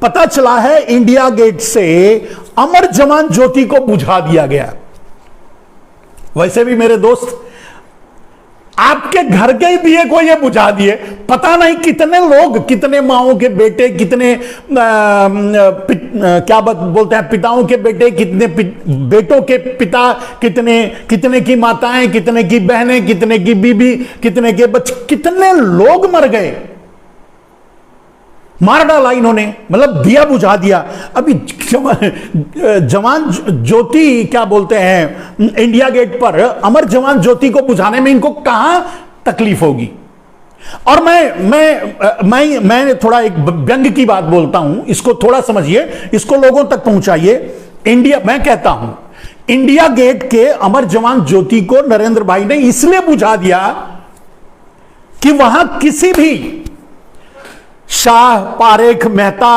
पता चला है इंडिया गेट से अमर जवान ज्योति को बुझा दिया गया। वैसे भी मेरे दोस्त, आपके घर के दिए को ये बुझा दिए, पता नहीं कितने लोग, कितने माओं के बेटे, कितने क्या बोलते हैं, पिताओं के बेटे, कितने बेटों के पिता, कितने की माताएं, कितने की बहनें, कितने की बीबी, कितने के बच्चे, कितने लोग मर गए, मार डाला इन्होंने, मतलब दिया बुझा दिया। अभी जवान ज्योति क्या बोलते हैं, इंडिया गेट पर अमर जवान ज्योति को बुझाने में इनको कहां तकलीफ होगी। और मैं थोड़ा एक व्यंग की बात बोलता हूं, इसको थोड़ा समझिए, इसको लोगों तक पहुंचाइए। मैं कहता हूं इंडिया गेट के अमर जवान ज्योति को नरेंद्र भाई ने इसलिए बुझा दिया कि वहां किसी भी शाह, पारेख, मेहता,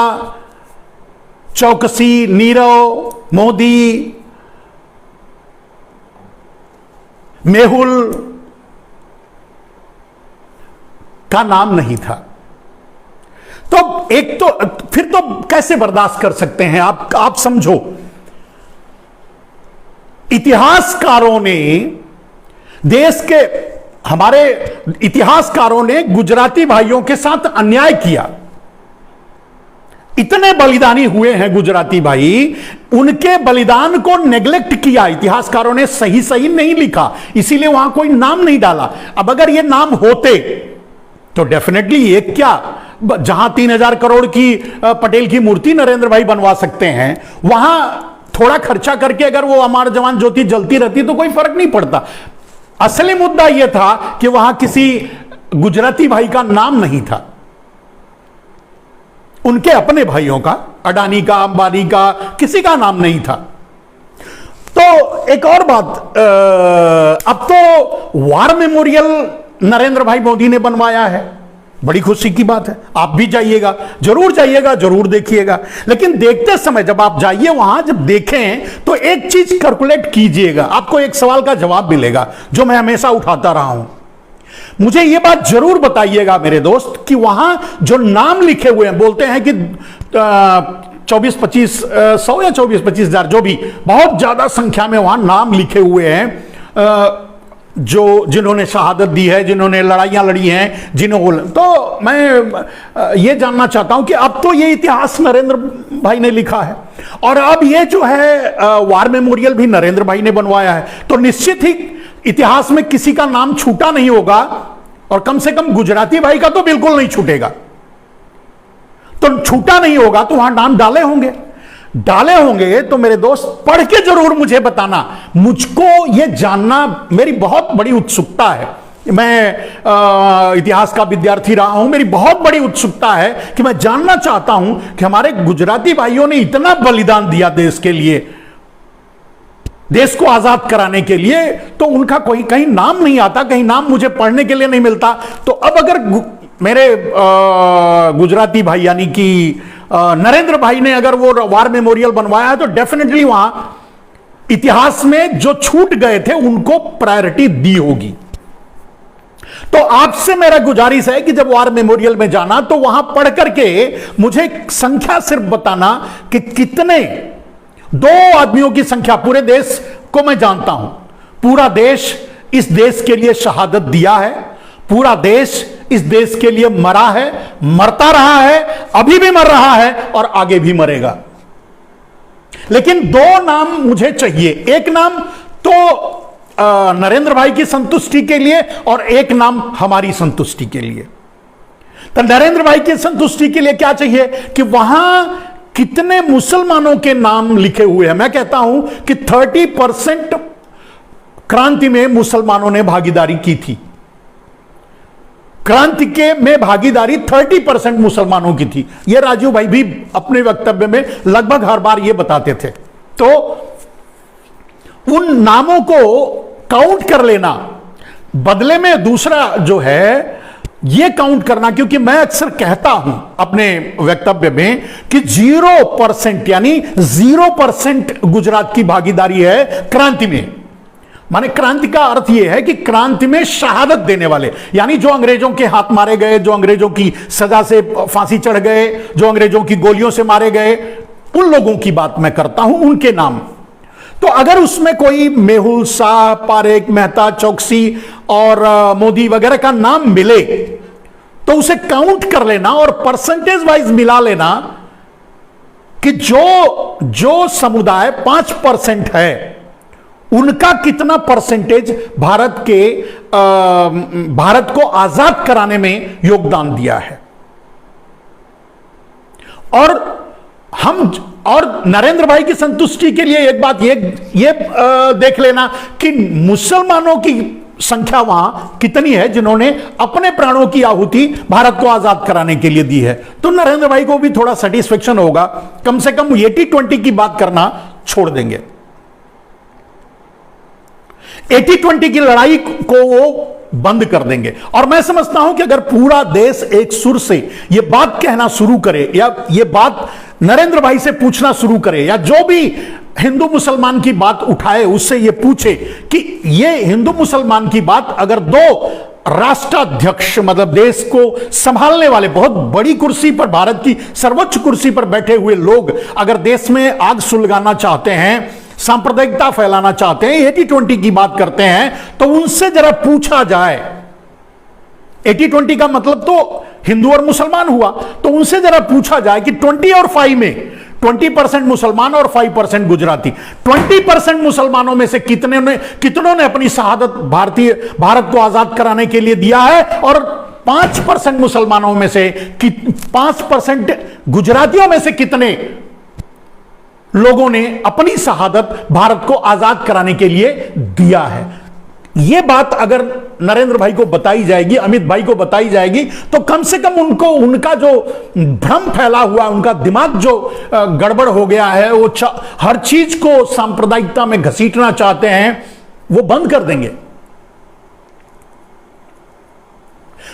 चौकसी, नीरव मोदी, मेहुल का नाम नहीं था। तो एक तो फिर तो कैसे बर्दाश्त कर सकते हैं आप समझो। इतिहासकारों ने, देश के हमारे इतिहासकारों ने गुजराती भाइयों के साथ अन्याय किया। इतने बलिदानी हुए हैं गुजराती भाई, उनके बलिदान को नेग्लेक्ट किया इतिहासकारों ने, सही नहीं लिखा, इसीलिए वहां कोई नाम नहीं डाला। अब अगर ये नाम होते तो डेफिनेटली ये क्या, जहां 3,000 करोड़ की पटेल की मूर्ति नरेंद्र भाई बनवा सकते हैं, वहां थोड़ा खर्चा करके अगर वो अमर जवान ज्योति जलती रहती तो कोई फर्क नहीं पड़ता। असली मुद्दा यह था कि वहां किसी गुजराती भाई का नाम नहीं था, उनके अपने भाइयों का, अडानी का, अंबानी का, किसी का नाम नहीं था। तो एक और बात, अब तो वार मेमोरियल नरेंद्र भाई मोदी ने बनवाया है, बड़ी खुशी की बात है। आप भी जाइएगा, जरूर देखिएगा। लेकिन देखते समय जब आप जाइए वहां, जब देखें तो एक चीज कैलकुलेट कीजिएगा, आपको एक सवाल का जवाब मिलेगा जो मैं हमेशा उठाता रहा हूं। मुझे यह बात जरूर बताइएगा मेरे दोस्त कि वहां जो नाम लिखे हुए हैं, बोलते हैं कि 24-25 100 या 24-25 हजार, जो भी बहुत ज्यादा संख्या में वहां नाम लिखे हुए हैं, जिन्होंने शहादत दी है, जिन्होंने लड़ाइयां लड़ी हैं, तो मैं ये जानना चाहता हूं कि अब तो ये इतिहास नरेंद्र भाई ने लिखा है और अब ये जो है वार मेमोरियल भी नरेंद्र भाई ने बनवाया है, तो निश्चित ही इतिहास में किसी का नाम छूटा नहीं होगा, और कम से कम गुजराती भाई का तो बिल्कुल नहीं छूटेगा। तो छूटा नहीं होगा तो वहां नाम डाले होंगे तो मेरे दोस्त पढ़ के जरूर मुझे बताना। मुझको यह जानना, मेरी बहुत बड़ी उत्सुकता है, मैं इतिहास का विद्यार्थी रहा हूं, मेरी बहुत बड़ी उत्सुकता है कि मैं जानना चाहता हूं कि हमारे गुजराती भाइयों ने इतना बलिदान दिया देश के लिए, देश को आजाद कराने के लिए, तो उनका कहीं नाम नहीं आता, कहीं नाम मुझे पढ़ने के लिए नहीं मिलता। तो अब अगर मेरे गुजराती भाई यानी कि नरेंद्र भाई ने अगर वो वार मेमोरियल बनवाया है तो डेफिनेटली वहां इतिहास में जो छूट गए थे उनको प्रायोरिटी दी होगी। तो आपसे मेरा गुजारिश है कि जब वार मेमोरियल में जाना तो वहां पढ़ करके मुझे संख्या सिर्फ बताना कि कितने, 2 आदमियों की संख्या, पूरे देश को मैं जानता हूं, पूरा देश इस देश के लिए शहादत दिया है, पूरा देश इस देश के लिए मरा है, मरता रहा है, अभी भी मर रहा है और आगे भी मरेगा। लेकिन 2 नाम मुझे चाहिए, एक नाम तो नरेंद्र भाई की संतुष्टि के लिए और एक नाम हमारी संतुष्टि के लिए। तो नरेंद्र भाई की संतुष्टि के लिए क्या चाहिए कि वहां कितने मुसलमानों के नाम लिखे हुए हैं। मैं कहता हूं कि 30% क्रांति में मुसलमानों ने भागीदारी की थी, क्रांति के में भागीदारी 30% मुसलमानों की थी। यह राजीव भाई भी अपने वक्तव्य में लगभग हर बार यह बताते थे। तो उन नामों को काउंट कर लेना, बदले में दूसरा जो है यह काउंट करना, क्योंकि मैं अक्सर कहता हूं अपने वक्तव्य में कि 0% यानी 0% गुजरात की भागीदारी है क्रांति में। माने क्रांति का अर्थ यह है कि क्रांति में शहादत देने वाले, यानी जो अंग्रेजों के हाथ मारे गए, जो अंग्रेजों की सजा से फांसी चढ़ गए, जो अंग्रेजों की गोलियों से मारे गए, उन लोगों की बात मैं करता हूं, उनके नाम। तो अगर उसमें कोई मेहुल, शाह, पारेख, मेहता, चौकसी और मोदी वगैरह का नाम मिले तो उसे काउंट कर लेना और परसेंटेज वाइज मिला लेना कि जो समुदाय 5% है उनका कितना परसेंटेज भारत को आजाद कराने में योगदान दिया है। और नरेंद्र भाई की संतुष्टि के लिए एक बात ये देख लेना कि मुसलमानों की संख्या वहां कितनी है जिन्होंने अपने प्राणों की आहुति भारत को आजाद कराने के लिए दी है। तो नरेंद्र भाई को भी थोड़ा सेटिस्फेक्शन होगा, कम से कम 80-20 की बात करना छोड़ देंगे। 80-20 की लड़ाई को वो बंद कर देंगे। और मैं समझता हूं कि अगर पूरा देश एक सुर से यह बात कहना शुरू करे, या यह बात नरेंद्र भाई से पूछना शुरू करे, या जो भी हिंदू मुसलमान की बात उठाए उससे यह पूछे कि यह हिंदू मुसलमान की बात अगर दो राष्ट्राध्यक्ष, मतलब देश को संभालने वाले, बहुत बड़ी कुर्सी पर, भारत की सर्वोच्च कुर्सी पर बैठे हुए लोग अगर देश में आग सुलगाना चाहते हैं, सांप्रदायिकता फैलाना चाहते हैं, 80-20 की बात करते हैं, तो उनसे जरा पूछा जाए। 80-20 का मतलब तो हिंदू और मुसलमान हुआ, तो उनसे जरा पूछा जाए कि 20 और 5 में 20% मुसलमान और 5% गुजराती, 20% मुसलमानों में से कितनों ने अपनी शहादत भारत को आजाद कराने के लिए दिया है, और 5% मुसलमानों में से 5% गुजरातियों में से कितने लोगों ने अपनी शहादत भारत को आजाद कराने के लिए दिया है। यह बात अगर नरेंद्र भाई को बताई जाएगी, अमित भाई को बताई जाएगी, तो कम से कम उनका जो भ्रम फैला हुआ, उनका दिमाग जो गड़बड़ हो गया है, वो हर चीज को सांप्रदायिकता में घसीटना चाहते हैं, वो बंद कर देंगे।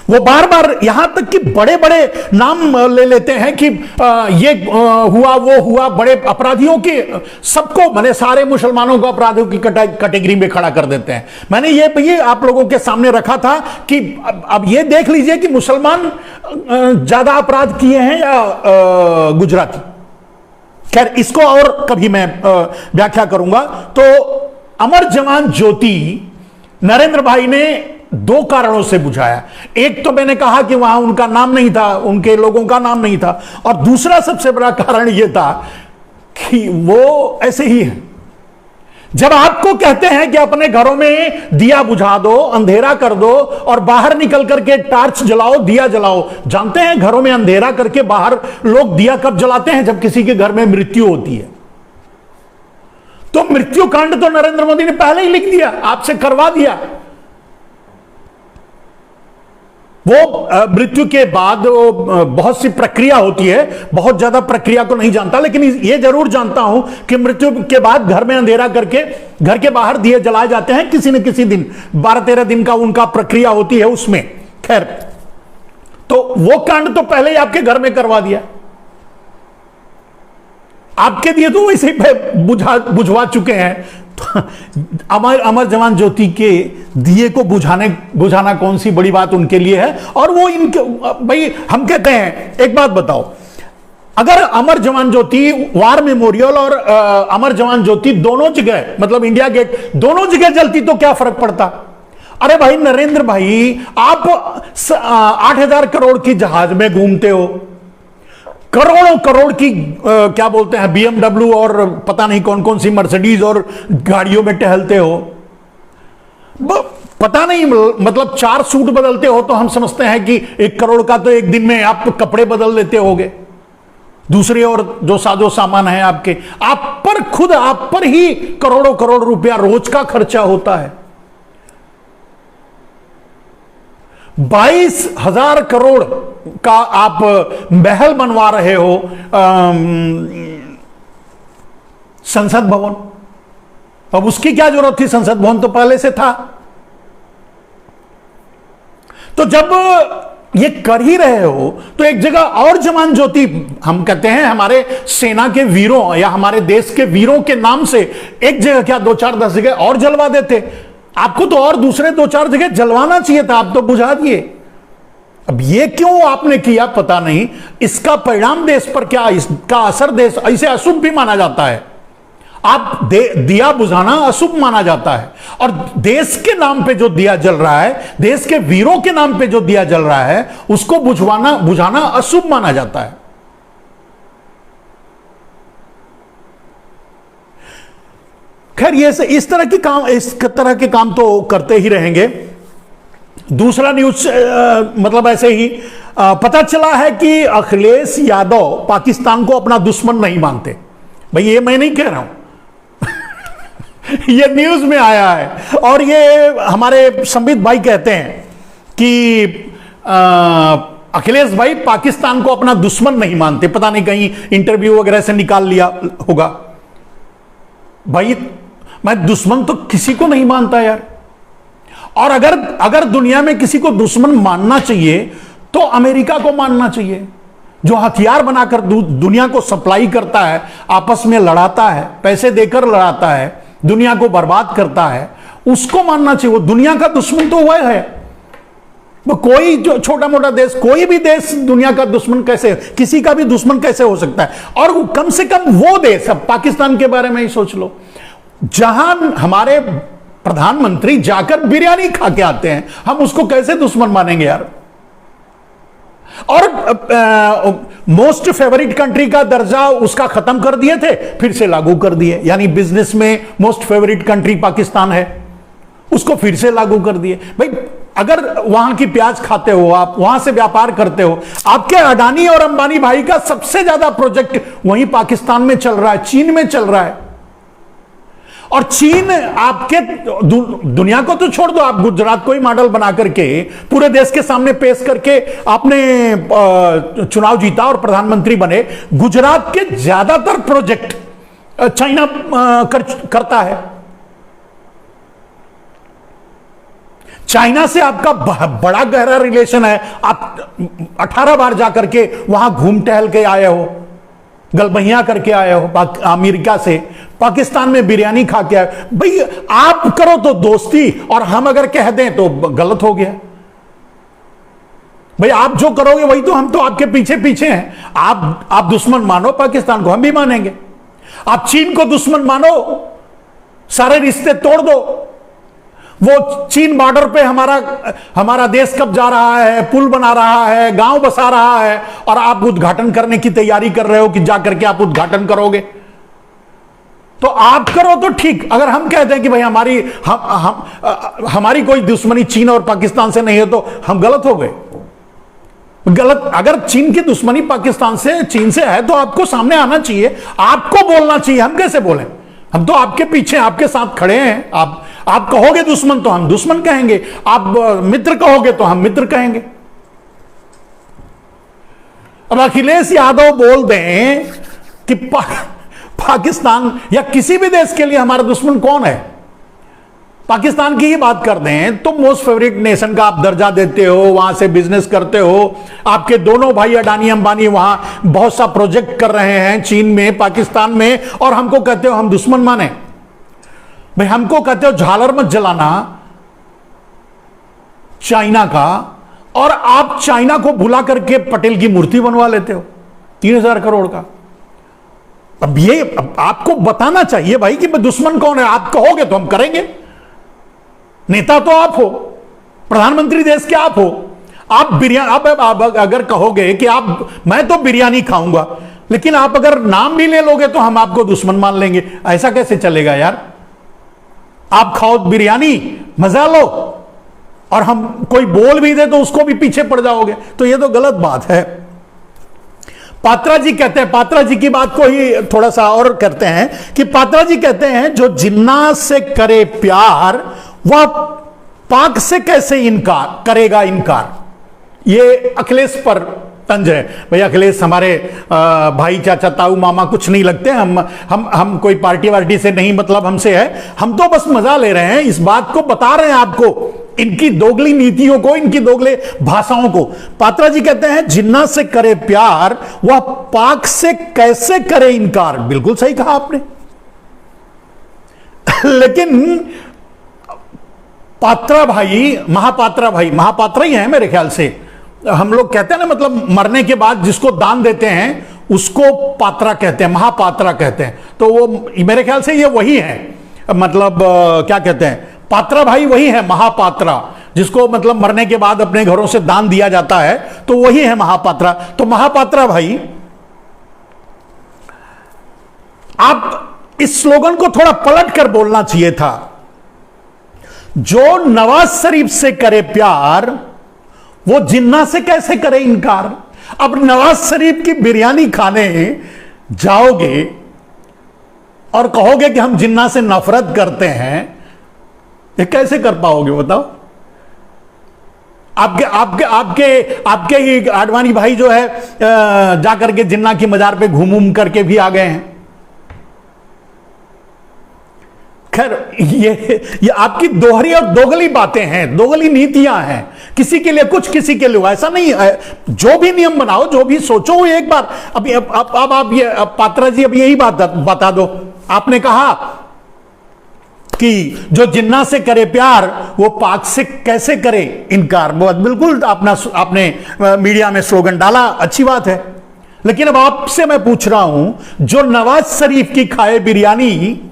वो बार बार यहां तक कि बड़े बड़े नाम ले लेते हैं कि ये हुआ, वो हुआ, बड़े अपराधियों के, सबको, मैंने सारे मुसलमानों को अपराधियों की कैटेगरी में खड़ा कर देते हैं। मैंने ये आप लोगों के सामने रखा था कि अब ये देख लीजिए कि मुसलमान ज्यादा अपराध किए हैं या गुजराती। खैर, इसको और कभी मैं व्याख्या करूंगा। तो अमर जवान ज्योति नरेंद्र भाई ने 2 कारणों से बुझाया। एक तो मैंने कहा कि वहां उनका नाम नहीं था, उनके लोगों का नाम नहीं था, और दूसरा सबसे बड़ा कारण यह था कि वो ऐसे ही है। जब आपको कहते हैं कि अपने घरों में दिया बुझा दो, अंधेरा कर दो और बाहर निकल करके टार्च जलाओ, दिया जलाओ। जानते हैं घरों में अंधेरा करके बाहर लोग दिया कब जलाते हैं? जब किसी के घर में मृत्यु होती है। तो मृत्यु कांड तो नरेंद्र मोदी ने पहले ही लिख दिया, आपसे करवा दिया। वो मृत्यु के बाद बहुत सी प्रक्रिया होती है, बहुत ज्यादा प्रक्रिया को नहीं जानता, लेकिन ये जरूर जानता हूं कि मृत्यु के बाद घर में अंधेरा करके घर के बाहर दिए जलाए जाते हैं किसी न किसी दिन, 12-13 दिन का उनका प्रक्रिया होती है उसमें। खैर, तो वो कांड तो पहले ही आपके घर में करवा दिया, आपके दिए तो वैसे ही बुझवा चुके हैं। तो अमर जवान ज्योति के दिए को बुझाना कौन सी बड़ी बात उनके लिए है? और वो इनके, भाई हम कहते हैं, एक बात बताओ, अगर अमर जवान ज्योति वार मेमोरियल और अमर जवान ज्योति दोनों जगह, मतलब इंडिया गेट दोनों जगह जलती तो क्या फर्क पड़ता? अरे भाई नरेंद्र भाई, आप 8,000 करोड़ की जहाज में घूमते हो, करोड़ों करोड़ की क्या बोलते हैं BMW और पता नहीं कौन कौन सी मर्सिडीज और गाड़ियों में टहलते हो, पता नहीं, मतलब 4 सूट बदलते हो तो हम समझते हैं कि 1 करोड़ का तो एक दिन में आप कपड़े बदल लेते होगे, दूसरे और जो साजो सामान है आपके, आप पर ही करोड़ों करोड़ रुपया रोज का खर्चा होता है। 22,000 करोड़ का आप महल बनवा रहे हो संसद भवन। अब उसकी क्या जरूरत थी? संसद भवन तो पहले से था। तो जब ये कर ही रहे हो तो एक जगह और जवान ज्योति, हम कहते हैं हमारे सेना के वीरों या हमारे देश के वीरों के नाम से एक जगह क्या 2-4-10 जगह और जलवा देते। आपको तो और दूसरे 2-4 जगह जलवाना चाहिए था, आप तो बुझा दिए। अब ये क्यों आपने किया पता नहीं, इसका परिणाम देश पर क्या, इसका असर देश, इसे अशुभ भी माना जाता है। आप दिया बुझाना अशुभ माना जाता है, और देश के नाम पे जो दिया जल रहा है, देश के वीरों के नाम पे जो दिया जल रहा है, उसको बुझाना अशुभ माना जाता है। खैर ये इस तरह के काम तो करते ही रहेंगे। दूसरा न्यूज मतलब ऐसे ही पता चला है कि अखिलेश यादव पाकिस्तान को अपना दुश्मन नहीं मानते। भाई ये मैं नहीं कह रहा हूं ये न्यूज में आया है, और ये हमारे संबित भाई कहते हैं कि अखिलेश भाई पाकिस्तान को अपना दुश्मन नहीं मानते। पता नहीं कहीं इंटरव्यू वगैरह से निकाल लिया होगा। भाई मैं दुश्मन तो किसी को नहीं मानता यार, और अगर दुनिया में किसी को दुश्मन मानना चाहिए तो अमेरिका को मानना चाहिए, जो हथियार बनाकर दुनिया को सप्लाई करता है, आपस में लड़ाता है, पैसे देकर लड़ाता है, दुनिया को बर्बाद करता है, उसको मानना चाहिए। वो दुनिया का दुश्मन तो वह है। वो कोई जो छोटा मोटा देश, कोई भी देश दुनिया का दुश्मन कैसे, किसी का भी दुश्मन कैसे हो सकता है। और कम से कम वो देश, अब पाकिस्तान के बारे में ही सोच लो, जहां हमारे प्रधानमंत्री जाकर बिरयानी खा के आते हैं, हम उसको कैसे दुश्मन मानेंगे यार। और मोस्ट फेवरेट कंट्री का दर्जा उसका खत्म कर दिए थे, फिर से लागू कर दिए। यानी बिजनेस में मोस्ट फेवरेट कंट्री पाकिस्तान है, उसको फिर से लागू कर दिए। भाई अगर वहां की प्याज खाते हो, आप वहां से व्यापार करते हो, आपके अडानी और अंबानी भाई का सबसे ज्यादा प्रोजेक्ट वहीं पाकिस्तान में चल रहा है, चीन में चल रहा है। और चीन आपके दुनिया को तो छोड़ दो, आप गुजरात को ही मॉडल बना करके पूरे देश के सामने पेश करके आपने चुनाव जीता और प्रधानमंत्री बने। गुजरात के ज्यादातर प्रोजेक्ट चाइना करता है। चाइना से आपका बड़ा गहरा रिलेशन है। आप 18 बार जाकर के वहां घूम टहल के आए हो, गलबहियां करके आए हो अमेरिका से, पाकिस्तान में बिरयानी खा के आए। भाई आप करो तो दोस्ती, और हम अगर कह दें तो गलत हो गया। भाई आप जो करोगे वही तो, हम तो आपके पीछे पीछे हैं। आप दुश्मन मानो पाकिस्तान को, हम भी मानेंगे। आप चीन को दुश्मन मानो, सारे रिश्ते तोड़ दो। वो चीन बॉर्डर पे हमारा देश कब जा रहा है, पुल बना रहा है, गांव बसा रहा है, और आप उद्घाटन करने की तैयारी कर रहे हो कि जाकर के आप उद्घाटन करोगे। तो आप करो तो ठीक। अगर हम कहते हैं कि भाई हमारी कोई दुश्मनी चीन और पाकिस्तान से नहीं है, तो हम गलत हो गए। गलत। अगर चीन की दुश्मनी पाकिस्तान से, चीन से है, तो आपको सामने आना चाहिए, आपको बोलना चाहिए। हम कैसे बोलें? हम तो आपके पीछे, आपके साथ खड़े हैं। आप कहोगे दुश्मन तो हम दुश्मन कहेंगे, आप मित्र कहोगे तो हम मित्र कहेंगे। अब अखिलेश यादव बोल दें कि पाकिस्तान या किसी भी देश के लिए हमारा दुश्मन कौन है, पाकिस्तान की ही बात कर दें, तो मोस्ट फेवरेट नेशन का आप दर्जा देते हो, वहां से बिजनेस करते हो। आपके दोनों भाई अडानी अंबानी वहां बहुत सा प्रोजेक्ट कर रहे हैं, चीन में, पाकिस्तान में, और हमको कहते हो हम दुश्मन माने। भाई हमको कहते हो झालर मत जलाना चाइना का, और आप चाइना को भुला करके पटेल की मूर्ति बनवा लेते हो 3000 करोड़ का। अब ये आपको बताना चाहिए भाई कि दुश्मन कौन है। आप कहोगे तो हम करेंगे। नेता तो आप हो, प्रधानमंत्री देश के आप हो। आप बिरयानी, आप अगर कहोगे कि मैं तो बिरयानी खाऊंगा, लेकिन आप अगर नाम भी ले लोगे तो हम आपको दुश्मन मान लेंगे। ऐसा कैसे चलेगा यार? आप खाओ बिरयानी, मजा लो, और हम कोई बोल भी दे तो उसको भी पीछे पड़ जाओगे, तो ये तो गलत बात है। पात्रा जी कहते हैं, पात्रा जी की बात को ही थोड़ा सा और करते हैं कि पात्रा जी कहते हैं जो जिन्ना से करे प्यार वह पाक से कैसे इनकार करेगा। इनकार ये अखिलेश पर तंज है। भाई अखिलेश हमारे भाई, चाचा, ताऊ, मामा कुछ नहीं लगते। हम कोई पार्टी वार्टी से नहीं मतलब हमसे है। हम तो बस मजा ले रहे हैं, इस बात को बता रहे हैं आपको इनकी दोगली नीतियों को, इनकी दोगले भाषाओं को। पात्रा जी कहते हैं जिन्ना से करे प्यार वह पाक से कैसे करे इनकार। बिल्कुल सही कहा आपने। लेकिन पात्रा भाई, महापात्रा ही है मेरे ख्याल से। हम लोग कहते हैं ना, मतलब मरने के बाद जिसको दान देते हैं उसको पात्रा कहते हैं, महापात्रा कहते हैं। तो वो मेरे ख्याल से ये वही है, मतलब क्या कहते हैं, पात्रा भाई वही है महापात्रा, जिसको मतलब मरने के बाद अपने घरों से दान दिया जाता है, तो वही है महापात्रा। तो महापात्रा भाई, आप इस स्लोगन को थोड़ा पलट कर बोलना चाहिए था। जो नवाज शरीफ से करे प्यार वो जिन्ना से कैसे करे इनकार। अब नवाज शरीफ की बिरयानी खाने जाओगे और कहोगे कि हम जिन्ना से नफरत करते हैं, ये कैसे कर पाओगे बताओ। आपके आपके आपके आपके ही आडवाणी भाई जो है जाकर के जिन्ना की मजार पे घूम करके भी आ गए हैं। खैर ये आपकी दोहरी और दोगली बातें हैं, दोगली नीतियां हैं। किसी के लिए कुछ, किसी के लिए ऐसा नहीं है। जो भी नियम बनाओ, जो भी सोचो, एक बार अभी अब आप ये पात्रा जी अब यही बात बता दो। आपने कहा कि जो जिन्ना से करे प्यार वो पाक से कैसे करे इनकार। बहुत बिल्कुल आपने मीडिया में स्लोगन डाला, अच्छी बात है। लेकिन अब आपसे मैं पूछ रहा हूं, जो नवाज शरीफ की खाए बिरयानी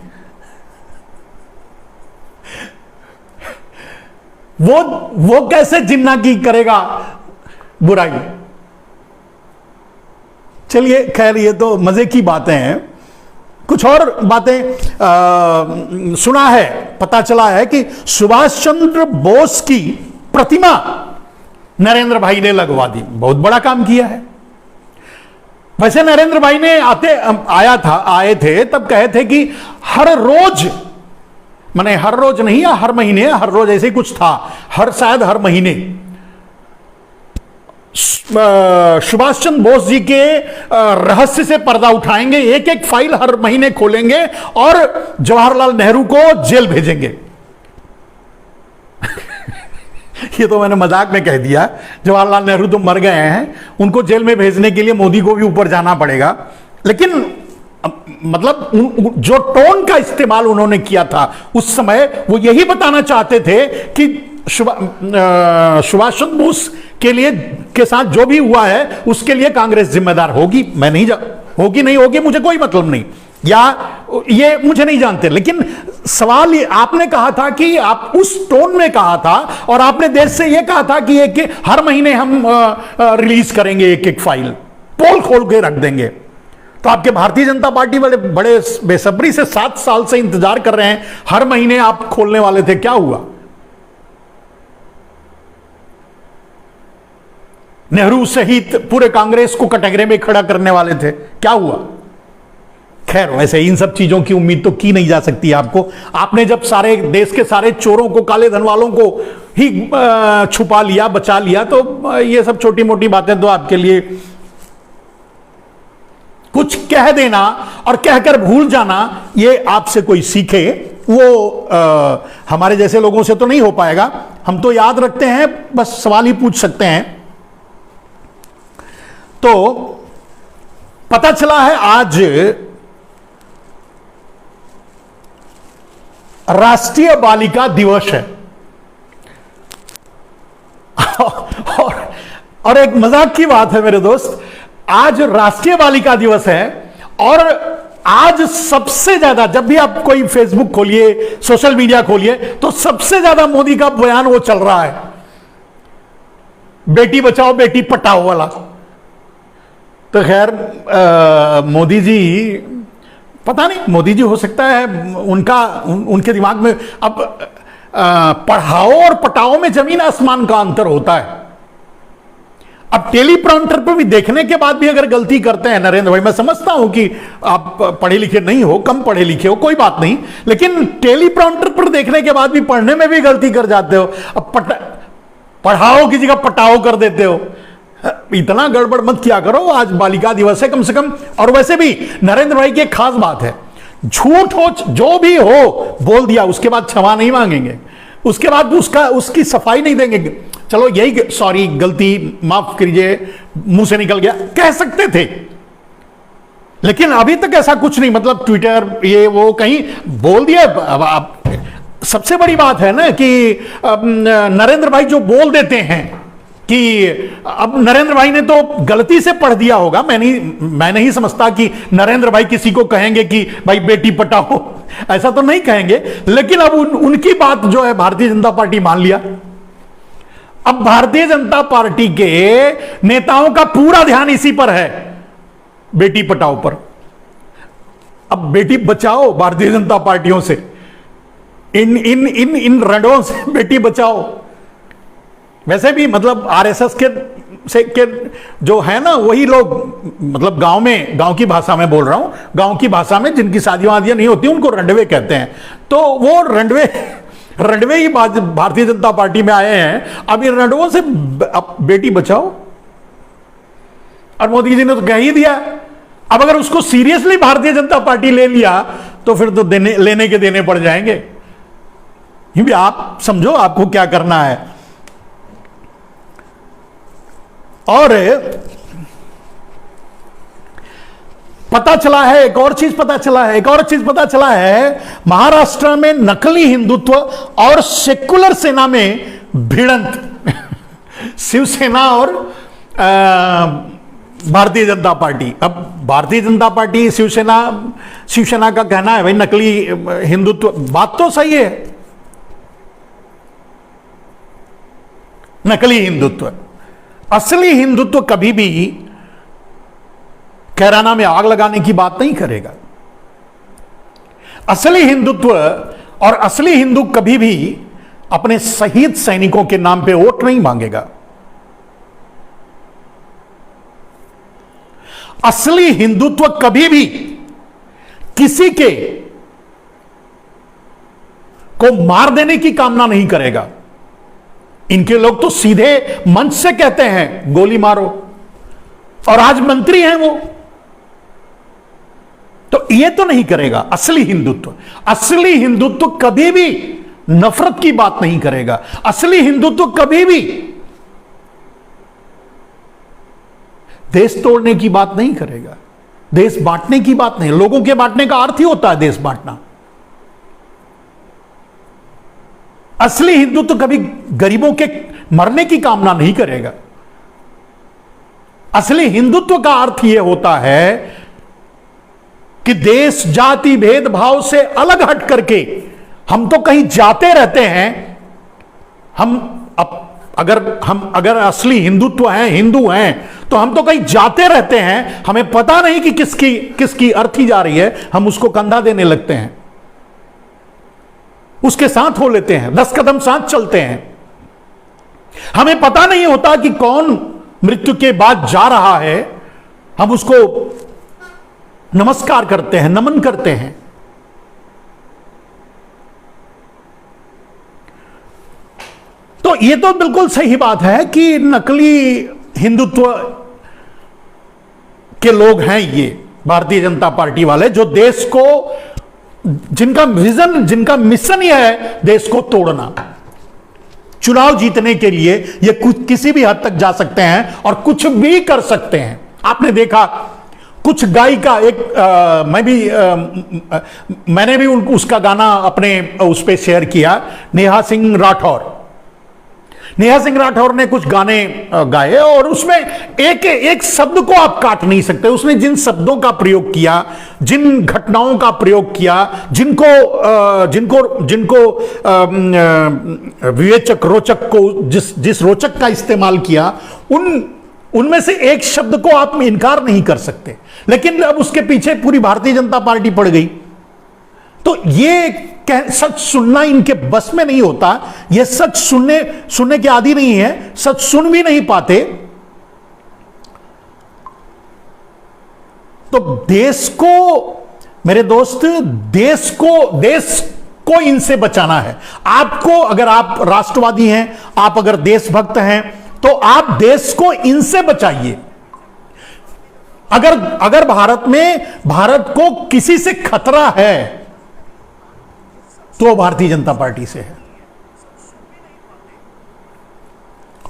वो कैसे जिन्ना की करेगा बुराई। चलिए खैर, ये तो मजे की बातें हैं। कुछ और बातें सुना है, पता चला है कि सुभाष चंद्र बोस की प्रतिमा नरेंद्र भाई ने लगवा दी। बहुत बड़ा काम किया है। वैसे नरेंद्र भाई ने आए थे तब कहे थे कि हर रोज, माने हर रोज नहीं या हर महीने, हर रोज ऐसे ही कुछ था, शायद हर महीने सुभाष चंद्र बोस जी के रहस्य से पर्दा उठाएंगे, एक एक फाइल हर महीने खोलेंगे और जवाहरलाल नेहरू को जेल भेजेंगे। ये तो मैंने मजाक में कह दिया, जवाहरलाल नेहरू तो मर गए हैं, उनको जेल में भेजने के लिए मोदी को भी ऊपर जाना पड़ेगा। लेकिन मतलब जो टोन का इस्तेमाल उन्होंने किया था उस समय, वो यही बताना चाहते थे कि सुभाष चंद्र बोस के साथ जो भी हुआ है उसके लिए कांग्रेस जिम्मेदार होगी। मैं नहीं होगी, नहीं होगी, मुझे कोई मतलब नहीं, या ये मुझे नहीं जानते। लेकिन सवाल ये, आपने कहा था कि आप उस टोन में कहा था और आपने देश से ये कहा था कि हर महीने हम रिलीज करेंगे एक एक फाइल, पोल खोल के रख देंगे। तो आपके भारतीय जनता पार्टी वाले बड़े बेसब्री से 7 साल से इंतजार कर रहे हैं, हर महीने आप खोलने वाले थे, क्या हुआ? नेहरू सहित पूरे कांग्रेस को कटघरे में खड़ा करने वाले थे, क्या हुआ? खैर, वैसे इन सब चीजों की उम्मीद तो की नहीं जा सकती आपको। आपने जब सारे देश के सारे चोरों को, काले धन वालों को ही छुपा लिया, बचा लिया, तो ये सब छोटी मोटी बातें तो आपके लिए, कुछ कह देना और कहकर भूल जाना, ये आपसे कोई सीखे वो हमारे जैसे लोगों से तो नहीं हो पाएगा। हम तो याद रखते हैं, बस सवाल ही पूछ सकते हैं। तो पता चला है आज राष्ट्रीय बालिका दिवस है। और एक मजाक की बात है मेरे दोस्त, आज राष्ट्रीय बालिका दिवस है और आज सबसे ज्यादा, जब भी आप कोई फेसबुक खोलिए, सोशल मीडिया खोलिए, तो सबसे ज्यादा मोदी का बयान वो चल रहा है, बेटी बचाओ बेटी पढ़ाओ वाला। तो खैर मोदी जी, पता नहीं, मोदी जी हो सकता है उनके दिमाग में अब पढ़ाओ और पटाओ में जमीन आसमान का अंतर होता है। अब टेलीप्रॉम्प्टर पर भी देखने के बाद भी अगर गलती करते हैं नरेंद्र भाई, मैं समझता हूं कि आप पढ़े लिखे नहीं हो, कम पढ़े लिखे हो, कोई बात नहीं, लेकिन टेलीप्रॉम्प्टर पर देखने के बाद भी पढ़ने में भी गलती कर जाते हो। अब पढ़ाओ की जगह पटाओ कर देते हो। इतना गड़बड़ मत किया करो, आज बालिका दिवस है कम से कम। और वैसे भी नरेंद्र भाई की एक खास बात है, झूठ हो जो भी हो बोल दिया, उसके बाद क्षमा नहीं मांगेंगे। उसके बाद उसकी सफाई नहीं देंगे। चलो यही सॉरी, गलती, माफ कीजिए, मुंह से निकल गया, कह सकते थे, लेकिन अभी तक ऐसा कुछ नहीं, मतलब ट्विटर ये वो कहीं बोल दिया। अब सबसे बड़ी बात है ना कि नरेंद्र भाई जो बोल देते हैं कि अब नरेंद्र भाई ने तो गलती से पढ़ दिया होगा, मैं नहीं समझता कि नरेंद्र भाई किसी को कहेंगे कि भाई बेटी पटाओ, ऐसा तो नहीं कहेंगे, लेकिन अब उनकी बात जो है भारतीय जनता पार्टी मान लिया। अब भारतीय जनता पार्टी के नेताओं का पूरा ध्यान इसी पर है, बेटी पटाओ पर। अब बेटी बचाओ भारतीय जनता पार्टियों से, इन रणों से बेटी बचाओ। वैसे भी मतलब आरएसएस के जो है ना, वही लोग, मतलब गांव की भाषा में बोल रहा हूं, गांव की भाषा में जिनकी शादियां वादियां नहीं होती उनको रंडवे कहते हैं। तो वो रंडवे ही भारतीय जनता पार्टी में आए हैं। अब इन रंडवों से बेटी बचाओ, और मोदी जी ने तो कह ही दिया। अब अगर उसको सीरियसली भारतीय जनता पार्टी ले लिया तो फिर तो लेने के देने पड़ जाएंगे। क्योंकि आप समझो आपको क्या करना है। और पता चला है, एक और चीज पता चला है, महाराष्ट्र में नकली हिंदुत्व और सेकुलर सेना में भिड़ंत शिवसेना और भारतीय जनता पार्टी। अब भारतीय जनता पार्टी शिवसेना का कहना है भाई नकली हिंदुत्व, बात तो सही है, नकली हिंदुत्व। असली हिंदुत्व कभी भी कैराना में आग लगाने की बात नहीं करेगा। असली हिंदुत्व और असली हिंदू कभी भी अपने शहीद सैनिकों के नाम पे वोट नहीं मांगेगा। असली हिंदुत्व कभी भी किसी को मार देने की कामना नहीं करेगा। इनके लोग तो सीधे मंच से कहते हैं गोली मारो, और आज मंत्री हैं वो, तो ये तो नहीं करेगा असली हिंदुत्व। असली हिंदुत्व कभी भी नफरत की बात नहीं करेगा। असली हिंदुत्व कभी भी देश तोड़ने की बात नहीं करेगा, देश बांटने की बात नहीं। लोगों के बांटने का अर्थ ही होता है देश बांटना। असली हिंदुत्व कभी गरीबों के मरने की कामना नहीं करेगा। असली हिंदुत्व का अर्थ यह होता है कि देश जाति भेदभाव से अलग हट करके, हम तो कहीं जाते रहते हैं, हम अगर असली हिंदुत्व हैं, हिंदू हैं, तो हम तो कहीं जाते रहते हैं, हमें पता नहीं कि किसकी अर्थी जा रही है, हम उसको कंधा देने लगते हैं, उसके साथ हो लेते हैं, 10 कदम साथ चलते हैं। हमें पता नहीं होता कि कौन मृत्यु के बाद जा रहा है, हम उसको नमस्कार करते हैं, नमन करते हैं। तो यह तो बिल्कुल सही बात है कि नकली हिंदुत्व के लोग हैं ये भारतीय जनता पार्टी वाले, जो देश को, जिनका विजन, जिनका मिशन यह है देश को तोड़ना। चुनाव जीतने के लिए ये किसी भी हद तक जा सकते हैं और कुछ भी कर सकते हैं। आपने देखा कुछ गायिका, मैंने भी उसका गाना अपने उस पे शेयर किया, नेहा सिंह राठौर ने कुछ गाने गाए और उसमें एक शब्द को आप काट नहीं सकते। उसने जिन शब्दों का प्रयोग किया, जिन घटनाओं का प्रयोग किया, जिनको विवेचक, रोचक को जिस रोचक का इस्तेमाल किया, उनमें से एक शब्द को आप इनकार नहीं कर सकते। लेकिन अब उसके पीछे पूरी भारतीय जनता पार्टी पड़ गई, तो ये सच सुनना इनके बस में नहीं होता। ये सच सुनने के आदी नहीं है, सच सुन भी नहीं पाते। तो देश को, मेरे दोस्त, देश को इनसे बचाना है। आपको, अगर आप राष्ट्रवादी हैं, आप अगर देशभक्त हैं, तो आप देश को इनसे बचाइए। अगर भारत को किसी से खतरा है तो भारतीय जनता पार्टी से है।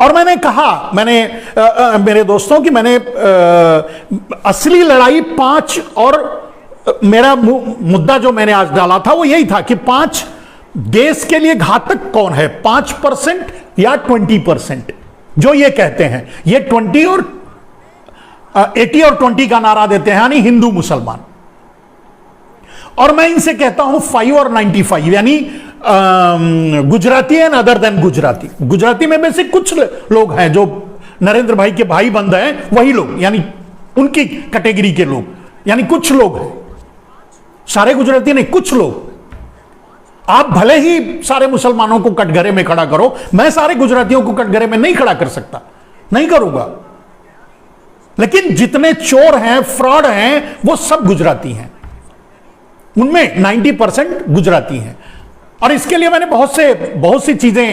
और मैंने कहा, मेरे दोस्तों की मैंने असली लड़ाई 5, और मेरा मुद्दा जो मैंने आज डाला था वो यही था कि 5 देश के लिए घातक कौन है, 5% या 20%, जो ये कहते हैं, ये 20 और 80 और 20 का नारा देते हैं, यानी हिंदू मुसलमान। और मैं इनसे कहता हूं 5 और 95, यानी Gujarati and other than Gujarati. Gujarati में वैसे कुछ लोग हैं जो नरेंद्र भाई के भाई बंद हैं, वही लोग, यानी उनकी कैटेगरी के लोग, यानी कुछ लोग हैं, सारे गुजराती नहीं, कुछ लोग। आप भले ही सारे मुसलमानों को कटघरे में खड़ा करो, मैं सारे गुजरातियों को कटघरे में नहीं खड़ा कर सकता, नहीं करूंगा। लेकिन जितने चोर हैं, फ्रॉड हैं, वो सब गुजराती हैं, उनमें 90% गुजराती हैं। और इसके लिए मैंने बहुत सी चीजें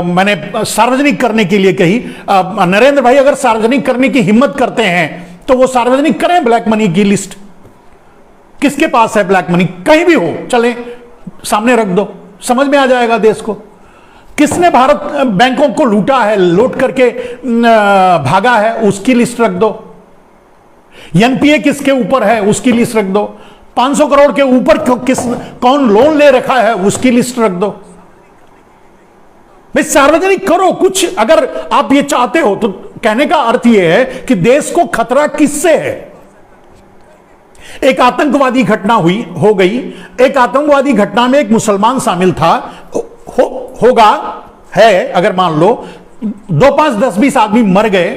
मैंने सार्वजनिक करने के लिए कही। नरेंद्र भाई अगर सार्वजनिक करने की हिम्मत करते हैं तो वो सार्वजनिक करें ब्लैक मनी की लिस्ट, किसके पास है ब्लैक मनी, कहीं भी हो, चले सामने रख दो, समझ में आ जाएगा देश को। किसने भारत बैंकों को लूटा है, लूट करके भागा है, उसकी लिस्ट रख दो। एनपीए किसके ऊपर है, उसकी लिस्ट रख दो। 500 करोड़ के ऊपर कौन लोन ले रखा है, उसकी लिस्ट रख दो। भाई सार्वजनिक करो कुछ, अगर आप ये चाहते हो तो। कहने का अर्थ यह है कि देश को खतरा किससे है। एक आतंकवादी घटना हो गई, एक आतंकवादी घटना में एक मुसलमान शामिल था, होगा, है, अगर मान लो 2, 5, 10, 20 आदमी मर गए,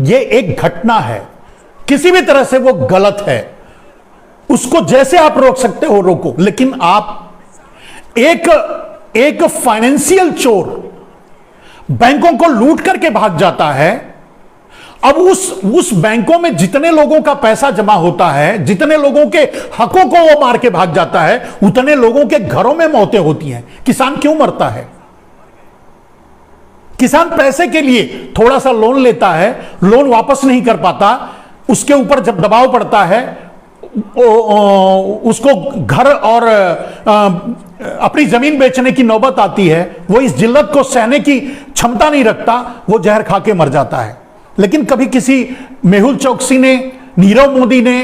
ये एक घटना है, किसी भी तरह से वो गलत है, उसको जैसे आप रोक सकते हो रोको। लेकिन आप एक फाइनेंशियल चोर बैंकों को लूट करके भाग जाता है, अब उस बैंकों में जितने लोगों का पैसा जमा होता है, जितने लोगों के हकों को वो मार के भाग जाता है, उतने लोगों के घरों में मौतें होती हैं। किसान क्यों मरता है? किसान पैसे के लिए थोड़ा सा लोन लेता है, लोन वापस नहीं कर पाता, उसके ऊपर जब दबाव पड़ता है, उसको घर और अपनी जमीन बेचने की नौबत आती है, वो इस जिल्लत को सहने की क्षमता नहीं रखता, वो जहर खा के मर जाता है। लेकिन कभी किसी मेहुल चौकसी ने, नीरव मोदी ने,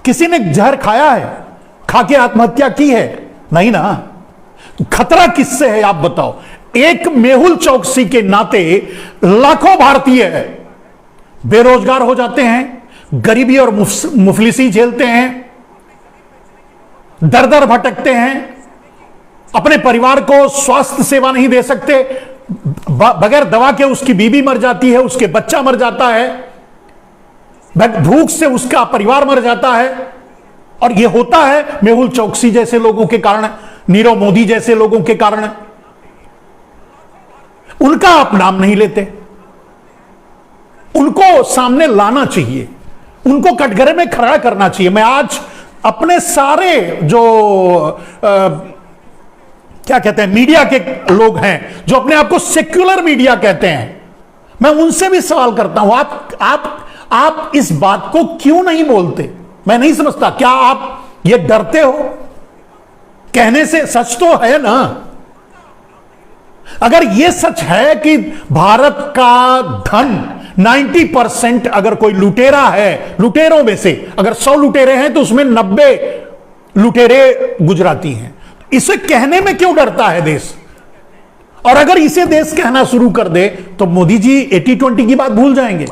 किसी ने जहर खाया है, खा के आत्महत्या की है? नहीं ना। खतरा किससे है आप बताओ? एक मेहुल चौकसी के नाते लाखों भारतीय बेरोजगार हो जाते हैं, गरीबी और मुफलिसी झेलते हैं, दर दर भटकते हैं, अपने परिवार को स्वास्थ्य सेवा नहीं दे सकते, बगैर दवा के उसकी बीवी मर जाती है, उसके बच्चा मर जाता है, भूख से उसका परिवार मर जाता है। और यह होता है मेहुल चौकसी जैसे लोगों के कारण, नीरव मोदी जैसे लोगों के कारण। उनका आप नाम नहीं लेते, उनको सामने लाना चाहिए, उनको कटघरे में खड़ा करना चाहिए। मैं आज अपने सारे जो क्या कहते हैं मीडिया के लोग हैं, जो अपने आप को सेक्युलर मीडिया कहते हैं, मैं उनसे भी सवाल करता हूं, आप इस बात को क्यों नहीं बोलते? मैं नहीं समझता, क्या आप ये डरते हो कहने से? सच तो है ना। अगर यह सच है कि भारत का धन 90% अगर कोई लुटेरा है, लुटेरों में से अगर 100 लुटेरे हैं तो उसमें 90 लुटेरे गुजराती हैं, इसे कहने में क्यों डरता है देश? और अगर इसे देश कहना शुरू कर दे तो मोदी जी 80-20 की बात भूल जाएंगे।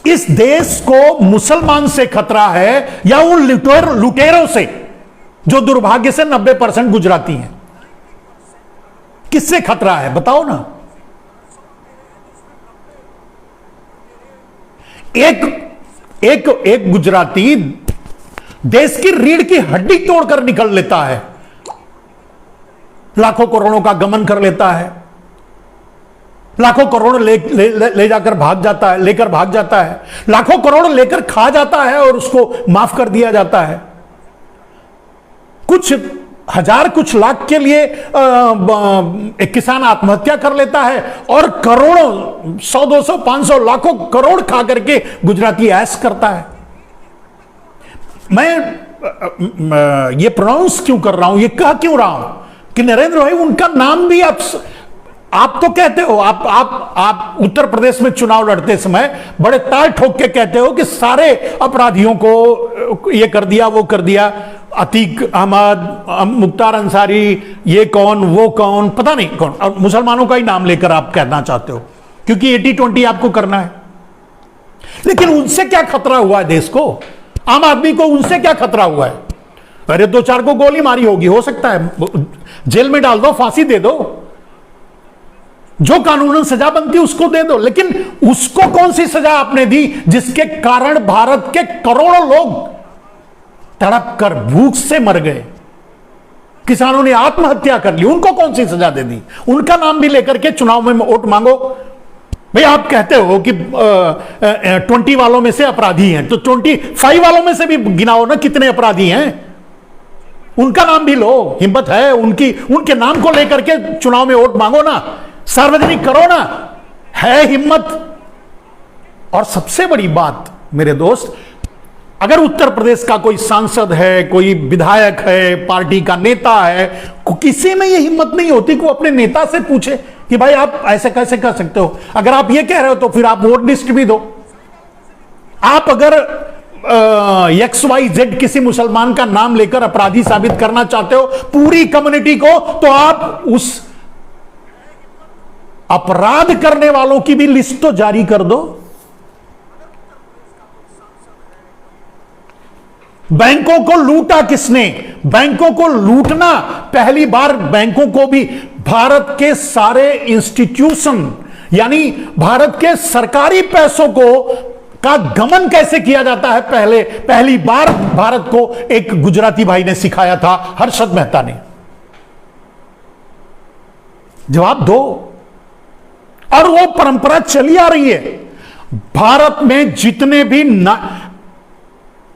इस देश को मुसलमान से खतरा है या उन लुटेरों से जो दुर्भाग्य से 90% गुजराती हैं? किससे खतरा है बताओ ना। एक गुजराती देश की रीढ़ की हड्डी तोड़कर निकल लेता है, लाखों करोड़ों का गमन कर लेता है, लाखों करोड़ ले जाकर भाग जाता है, लेकर भाग जाता है, लाखों करोड़ लेकर खा जाता है और उसको माफ कर दिया जाता है। कुछ हजार कुछ लाख के लिए एक किसान आत्महत्या कर लेता है और करोड़ों 100, 200, 500, लाखों करोड़ खा करके गुजराती ऐश करता है। मैं ये प्रोनाउंस क्यों कर रहा हूं, ये कह क्यों रहा हूं कि नरेंद्र भाई उनका नाम भी आप तो कहते हो, आप उत्तर प्रदेश में चुनाव लड़ते समय बड़े ताल ठोक के कहते हो कि सारे अपराधियों को ये कर दिया, वो कर दिया, अतीक अहमद, मुख्तार अंसारी, ये कौन वो कौन, पता नहीं कौन, और मुसलमानों का ही नाम लेकर आप कहना चाहते हो क्योंकि 80-20 आपको करना है। लेकिन उनसे क्या खतरा हुआ है देश को, आम आदमी को उनसे क्या खतरा हुआ है? अरे 2-4 को गोली मारी होगी, हो सकता है जेल में डाल दो, फांसी दे दो, जो कानूनन सजा बनती उसको दे दो, लेकिन उसको कौन सी सजा आपने दी जिसके कारण भारत के करोड़ों लोग तड़प कर भूख से मर गए, किसानों ने आत्महत्या कर ली, उनको कौन सी सजा दे दी? उनका नाम भी लेकर के चुनाव में वोट मांगो। भाई आप कहते हो कि 20 वालों में से अपराधी हैं, तो 25 वालों में से भी गिनाओ ना कितने अपराधी हैं, उनका नाम भी लो, हिम्मत है उनके नाम को लेकर के चुनाव में वोट मांगो ना, सार्वजनिक करो ना, है हिम्मत। और सबसे बड़ी बात मेरे दोस्त, अगर उत्तर प्रदेश का कोई सांसद है, कोई विधायक है, पार्टी का नेता है, किसी में यह हिम्मत नहीं होती कि वो अपने नेता से पूछे कि भाई आप ऐसे कैसे कर सकते हो? अगर आप ये कह रहे हो तो फिर आप वोट लिस्ट भी दो। आप अगर XYZ किसी मुसलमान का नाम लेकर अपराधी साबित करना चाहते हो पूरी कम्युनिटी को, तो आप उस अपराध करने वालों की भी लिस्ट तो जारी कर दो। बैंकों को लूटा किसने? बैंकों को लूटना पहली बार, बैंकों को भी भारत के सारे इंस्टीट्यूशन यानी भारत के सरकारी पैसों को का गमन कैसे किया जाता है, पहली बार भारत को एक गुजराती भाई ने सिखाया था, हर्षद मेहता ने। जवाब दो। और वो परंपरा चली आ रही है। भारत में जितने भी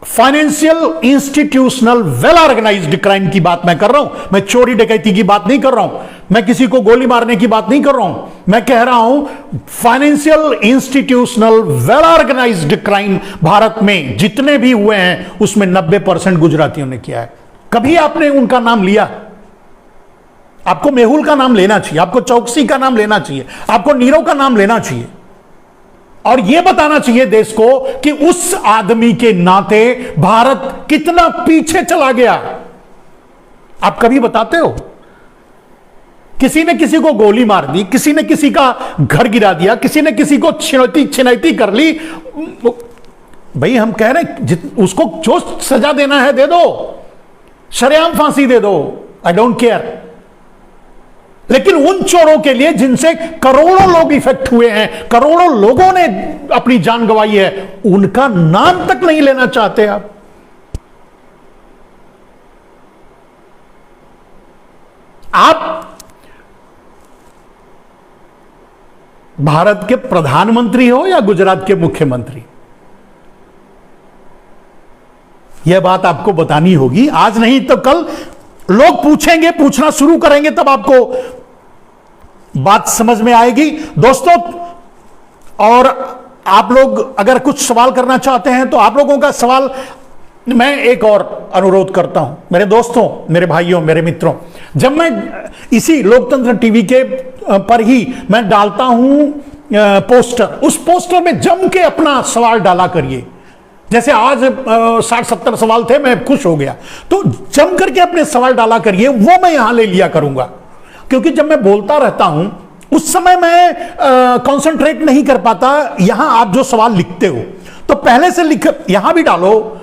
financial institutional well organised crime की बात मैं कर रहा हूं, मैं चोरी डकैती की बात नहीं कर रहा हूं, मैं किसी को गोली मारने की बात नहीं कर रहा हूं, मैं कह रहा हूं financial institutional well organised crime Bharat में जितने भी हुए हैं उसमें 90% गुजरातियों ने किया है। कभी आपने उनका नाम लिया? आपको मेहुल का नाम लेना चाहिए, आपको चौकसी का नाम लेना चाहिए, आपको नीरव का नाम लेना चाहिए और यह बताना चाहिए देश को कि उस आदमी के नाते भारत कितना पीछे चला गया। आप कभी बताते हो? किसी ने किसी को गोली मार दी, किसी ने किसी का घर गिरा दिया, किसी ने किसी को छिनैती कर ली। भाई हम कह रहे हैं उसको जो सजा देना है दे दो, शरेआम फांसी दे दो, आई डोंट केयर। लेकिन उन चोरों के लिए जिनसे करोड़ों लोग इफेक्ट हुए हैं, करोड़ों लोगों ने अपनी जान गंवाई है, उनका नाम तक नहीं लेना चाहते आप। भारत के प्रधानमंत्री हो या गुजरात के मुख्यमंत्री, यह बात आपको बतानी होगी। आज नहीं तो कल लोग पूछेंगे, पूछना शुरू करेंगे, तब आपको बात समझ में आएगी दोस्तों। और आप लोग अगर कुछ सवाल करना चाहते हैं तो आप लोगों का सवाल मैं एक और अनुरोध करता हूं, मेरे दोस्तों, मेरे भाइयों, मेरे मित्रों, जब मैं इसी लोकतंत्र टीवी के पर ही मैं डालता हूं पोस्टर, उस पोस्टर में जम के अपना सवाल डाला करिए। जैसे आज 60-70 सवाल थे, मैं खुश हो गया, तो जम करके अपने सवाल डाला करिए, वो मैं यहां ले लिया करूंगा। क्योंकि जब मैं बोलता रहता हूं उस समय मैं कंसंट्रेट नहीं कर पाता। यहां आप जो सवाल लिखते हो तो पहले से लिख यहां भी डालो,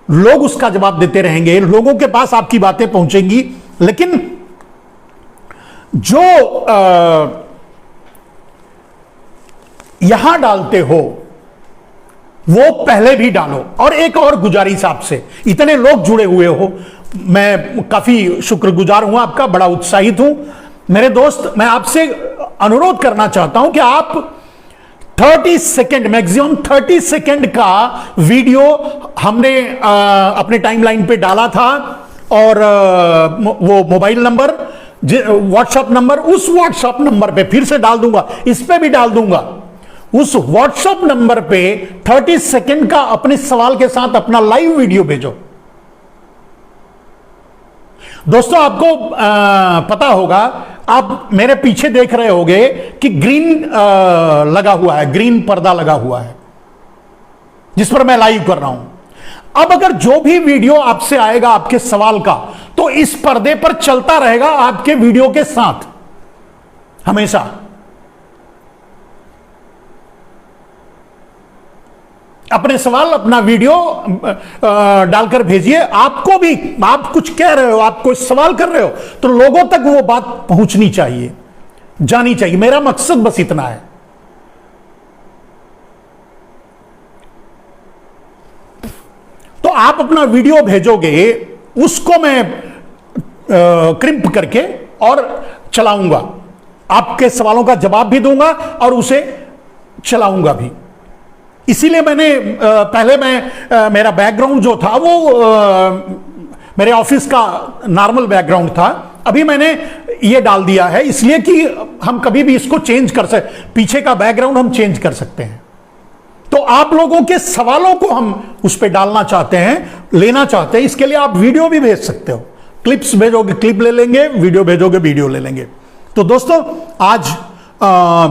लोग उसका जवाब देते रहेंगे, लोगों के पास आपकी बातें पहुंचेंगी। लेकिन जो यहां डालते हो वो पहले भी डालो। और एक और गुजारिश आपसे, इतने लोग जुड़े हुए हो, मैं काफी शुक्रगुजार हूं आपका, बड़ा उत्साहित हूं मेरे दोस्त। मैं आपसे अनुरोध करना चाहता हूं कि आप 30 सेकेंड, मैक्सिमम 30 सेकेंड का वीडियो हमने अपने टाइमलाइन पे डाला था, और वो मोबाइल नंबर, व्हाट्सएप नंबर, उस व्हाट्सएप नंबर पे फिर से डाल दूंगा, इस पे भी डाल दूंगा। उस व्हाट्सएप नंबर पे 30 सेकेंड का अपने सवाल के साथ अपना लाइव वीडियो भेजो। दोस्तों आपको पता होगा, आप मेरे पीछे देख रहे होंगे कि ग्रीन लगा हुआ है, ग्रीन पर्दा लगा हुआ है जिस पर मैं लाइव कर रहा हूं। अब अगर जो भी वीडियो आपसे आएगा आपके सवाल का, तो इस पर्दे पर चलता रहेगा आपके वीडियो के साथ हमेशा। अपने सवाल, अपना वीडियो डालकर भेजिए। आपको भी, आप कुछ कह रहे हो, आप कोई सवाल कर रहे हो, तो लोगों तक वो बात पहुंचनी चाहिए, जानी चाहिए। मेरा मकसद बस इतना है। तो आप अपना वीडियो भेजोगे, उसको मैं क्रिम्प करके और चलाऊंगा, आपके सवालों का जवाब भी दूंगा और उसे चलाऊंगा भी। इसीलिए मैंने पहले मेरा बैकग्राउंड जो था वो मेरे ऑफिस का नॉर्मल बैकग्राउंड था। अभी मैंने ये डाल दिया है इसलिए कि हम कभी भी इसको चेंज कर सकते, पीछे का बैकग्राउंड हम चेंज कर सकते हैं। तो आप लोगों के सवालों को हम उस पर डालना चाहते हैं, लेना चाहते हैं, इसके लिए आप वीडियो भी भेज सकते हो। क्लिप्स भेजोगे क्लिप ले लेंगे, वीडियो भेजोगे वीडियो ले लेंगे। तो दोस्तों आज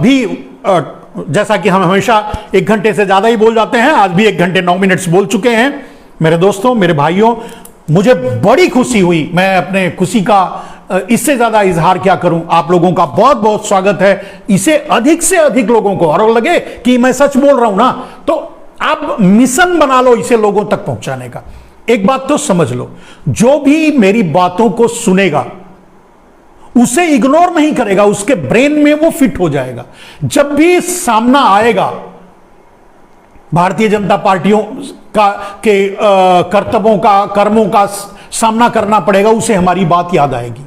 भी जैसा कि हम हमेशा 1 घंटे से ज्यादा ही बोल जाते हैं, आज भी 1 घंटे 9 मिनट बोल चुके हैं। मेरे दोस्तों, मेरे भाइयों, मुझे बड़ी खुशी हुई। मैं अपने खुशी का इससे ज्यादा इजहार क्या करूं। आप लोगों का बहुत बहुत स्वागत है। इसे अधिक से अधिक लोगों को, और लगे कि मैं सच बोल रहा हूं ना, तो आप मिशन बना लो इसे लोगों तक पहुंचाने का। एक बात तो समझ लो, जो भी मेरी बातों को सुनेगा उसे इग्नोर नहीं करेगा, उसके ब्रेन में वो फिट हो जाएगा। जब भी सामना आएगा भारतीय जनता पार्टियों का के कर्तव्यों का, कर्मों का सामना करना पड़ेगा, उसे हमारी बात याद आएगी।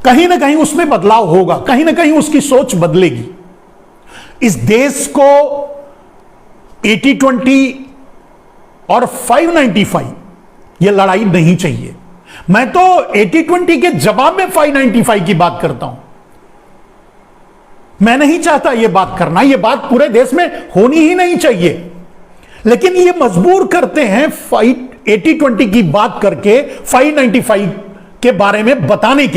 कहीं ना कहीं उसमें बदलाव होगा, कहीं ना कहीं उसकी सोच बदलेगी। इस देश को 80-20 और 595 यह लड़ाई नहीं चाहिए। मैं तो 80-20 के जवाब में 595 की बात करता हूं। मैं नहीं चाहता यह बात करना, यह बात पूरे देश में होनी ही नहीं चाहिए, लेकिन ये मजबूर करते हैं 80-20 की बात करके 595 के बारे में बताने के